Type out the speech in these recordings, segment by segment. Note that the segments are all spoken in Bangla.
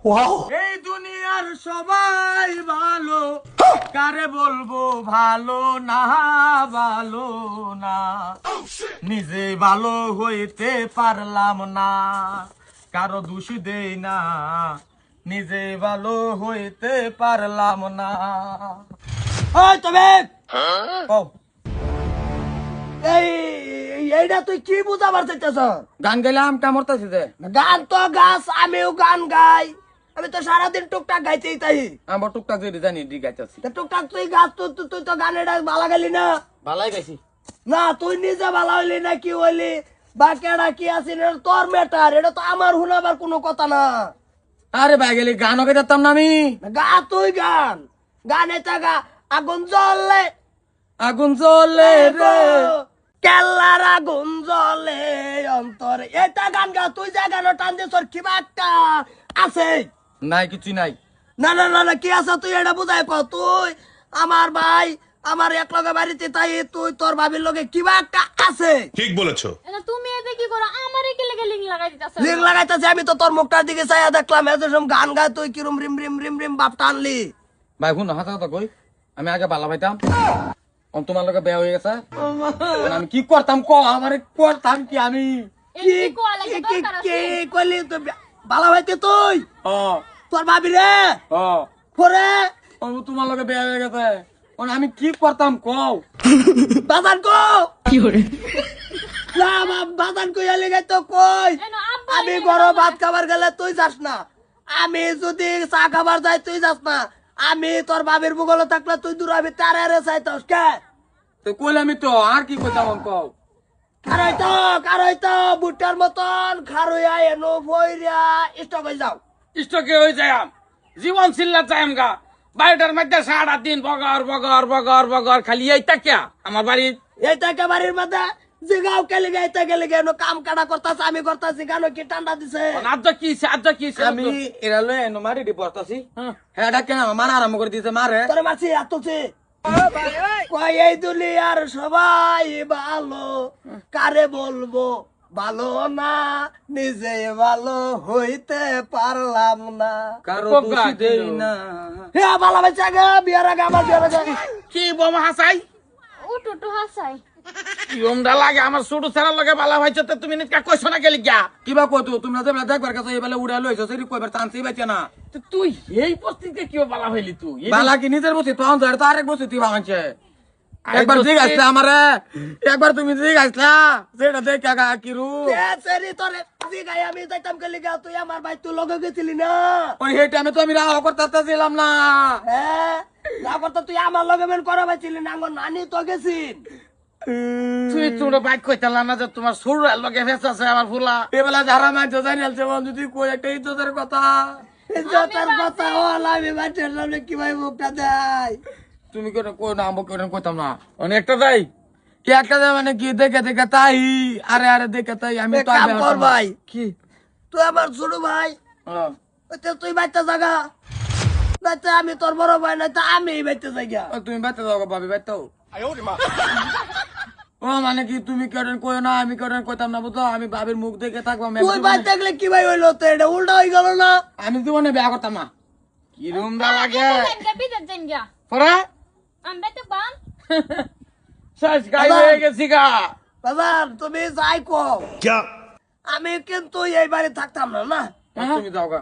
এই দুনিয়ার সবাই ভালো, কারে বলবো ভালো না, ভালো না, নিজে ভালো হইতে পারলাম না, কারো দোষ দেই না, নিজে ভালো হইতে পারলাম না। ওই তবে এইটা তুই কি বুঝাবার চাইতেছ? গান গাইলে আমটা মরতেছি যে। গান তো গাছ, আমিও গান গাই। আমি তো সারাদিন টুকটাক গাইতেই তাই। আমার টুকটাক যদি জানি দি গাইতেছি। টুকটাক তুই গাছ, তুই তো গানের বালা গাইলি না। বালাই গাইছি না, তুই নিজে বালা হইলি না কি হইলি বা কেডা কি আছিস, তোর ম্যাটার। এটা তো আমার হুনাবার কোনো কথা না। আরে ভাই গেলি গানও গাইতাম না আমি। গা তুই গান, গান এটা গা। আগুন জ্বলে, আগুন জ্বলে রে, কেল্লার আগুন জ্বলে অন্তরে। এটা গান গা। তুই যে গান টান দিয়ে তোর কিবা একটা আছে নাই? কিছু নাই। না না না না, কি আছে তুই এটা বুঝাই ক। তুই আমার ভাই, আমার এক লগে বাড়িতে তাই, তুই তোর ভাবির লগে কিবা একটা আছে। ঠিক বলেছো। তুমি এতে কি করো? আমারে কি লেগে লিং লাগাই দিতাছ? লিং লাগাইতেছে। আমি তো তোর মুখটার দিকে চাইয়া দেখলাম এরকম গান গায়, তুই কিরম রিম রিম রিম রিম বাপ টানলি। ভাই শুন হাতা কথা কই, আমি আগে বালা পাইতাম, তোমার লগে বেয়া হয়ে গেছে। আমি কি করতাম ক, আমার করতাম কি আমি? কি কইলি তুই বালা ভাইতে? তুই তোর ভাবি রে পরে তোমার লগে বেয়া হয়ে গেছে, আমি কি করতাম কও? বাজান কো কি করে বাজান কই আলে গাই তো কই। আমি বড় ভাত খাবার গেলে তুই যাস না, আমি যদি চা খাবার যাই তুই যাস না, আমি তোর বাবির বুগলে থাকলে তুই দূরাবি তারে চাইতাস কে? তুই কইলে আমি তো আর কি কইতাম কও। কারইতো বুটার মতন খারুয়া এনো বইরা স্টক হয়ে যাও। স্টকে হয়ে যায় জীবন চিল্লা যায় আমগা। বাড়িটার মধ্যে সারা দিন বগর বগর বগর বগর খালি এইটা কে আমার বাড়ি। এইটা কে বাড়ির মধ্যে জিগাও কে লিগে এইটা কে লিগে এনো কাম কাটা করতাছ, আমি করতাছি গানো কি ঠান্ডা দিছে। আজ কি আমি এরা লই এনো মারি দি পড়তাছি। হ্যাঁ কেন মারা আরম্ভ করে দিতে মারে তোরে মারছি এতছে। কই এই দুনিয়ার সবাই ভালো, কারে বলবো ভালো না, নিজে ভালো হইতে পারলাম না, কারো দোষ দেই না। হে বালা বাচ্চা গা, বিয়ার আগে আমার বিয়ার আগে কি বোমা হাসাই উটু হাসাই ইমদা লাগে আমার ছোট ছেলের লগে বালা ভাইছো। তুমি নিকা কইছ না গেলি গা কিবা কইতো তোমরা যে দেখবার কাছে এবেলে উড়া লইছো সেরি কইবার চান্সই পাইছে না। তুই এই পরিস্থিতিতে কি বালা হইলি? তুই বালা কি নিজের বসে তখন ধরে তো আরেক বসে তুই ভাঙছে। একবার ঠিক আসলে আমারে, একবার তুমি ঠিক আসলা সেটা দেখে গা কিরু সেরি তোরে জিগাই আমি যাইতাম কে লিগা, তুই আমার ভাই তুই লগে গেছিলি না। ওই হেটে আমি তো আমি রাহ করতেছিলাম না। হ্যাঁ রাহ করতে তুই আমার লগে মেন করা পাইছিলি না, আমার নানি তো গেছিন। তুই তোর বাইক কইতালা না যে তোমার ছোট লগে ফেসাছে আমার ফুলা এবেলা যারা মাইতো জানি আলছে বন্ধু তুই কই একটা ইজ্জতের কথা। ইজ্জতের কথা হল আমি মাঠের সামনে কি ভাই মুখটা দেয়। তুমি কেন কই না আমাকে কেন কইতাম না অনেকটা যাই কি একটা মানে কি দেখে দেখে তাই। আরে আরে দেখে তাই আমি তো কাম কর ভাই। কি তুই আমার ছোট ভাই, তুই বাইতে জায়গা না, আমি তোর বড় ভাই না, আমি বাইতে জায়গা। তুমি বাইতে যাও ভাবি বাইতে। ও মানে কি তুমি কেন কই না, আমি কেন কইতাম না বুঝো। আমি ভাবির মুখ দেখে থাকবো। তুই বাইতে থাকলে কি ভাই হইলো তো, এটা উল্টা হয়ে গেল না। আমি জীবনে বিয়া করতাম না। কি রুমদা লাগে বিদেশ যাইন গা পরে আমবে তো বান শেষ গাই হয়ে গেছি গা। বাজার তুমি যাই কও, আমি কিন্তু এই বাড়ি থাকতাম না। না তুমি যাও গা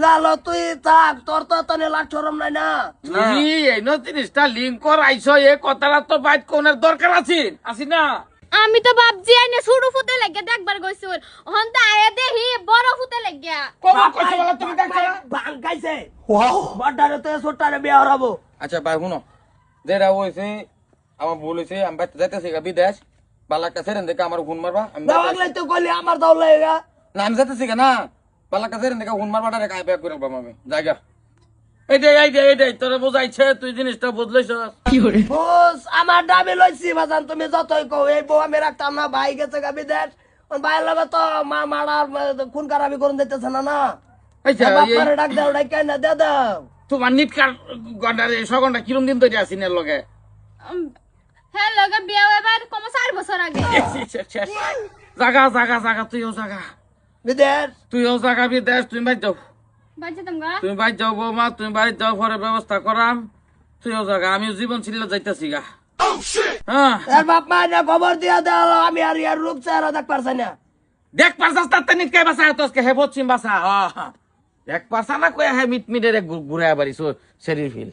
লালো তুই থাক, তোর তো তনে লাখ শরম নাই না। তুমি এই জিনিসটা লিঙ্ক করাইছো, এই কথাটা তো বাইট কোনের দরকার আছে না? আমি তো ভাবছি আইনে ছোট ফুতে লাগে দেখবার গইছুন, হন তা আয়া দেহি বড় ফুতে লাগিয়া কবা কইছো বলা তুমি দেখছ না? ভাঙ গাইছে ওয়াও বড়টারে তো ছোটটারে বিয়া হরাবো। আচ্ছা ভাই শুনো, যেটা হইছে আমার ভুল হইছে। আমি বাইতে যাইতেছি গা বিদেশ, বালাকা সেরেন দেখে আমার গুণ মারবা। আমি দাওয়াগলাই তো কইলি আমার দাও লাগা না, আমি যাইতেছি গা না, বালাকা সেরেন দেখে গুণ মারবা রে কাই ব্যাক করে বাবা আমি জায়গা। এই তোরে বুঝাইছে, তুই জিনিসটা বুঝলইছ কি করে? বস আমার দাবি লইছি বাজান, তুমি যতই কও এই বউ আমি রাখতাম না। ভাই গেছে গা বিদেশ, ভাইয়ের লগে তো মা মারার খুন খারাপি করুন দিতেছে না। না বাপারে ডাক দাও, ডাক না দে দাও। তোমার নিটকার গন্ডারে সগন্ডা কিরম দিন ধরে আছিস এর লগে? হ্যাঁ লগে বিয়া এবার কম 4 বছর আগে। জাগা জাগা জাগা তুইও জাগা বিদেশ, তুইও জাগা বিদেশ, তুমি বাই যাও বাচ্চা তোমরা তুমি বাইর যাও বৌমা, তুমি বাড়ি যাও, পরে ব্যবস্থা করাম। তুইও জায়গা, আমিও জীবন ছিল যাইতাছি গা। হ্যাঁ, এর বাপ মা না খবর দিয়া দাও, আমি আর ইয়ার রূপ চেহারা দেখ পারছি না। দেখ পারছাস তার তানি কে বাসা তোসকে হে পশ্চিম বাসা। দেখ পারছা না কই হে মিট মিটের ঘুরে বাড়ি শরীর ফিল।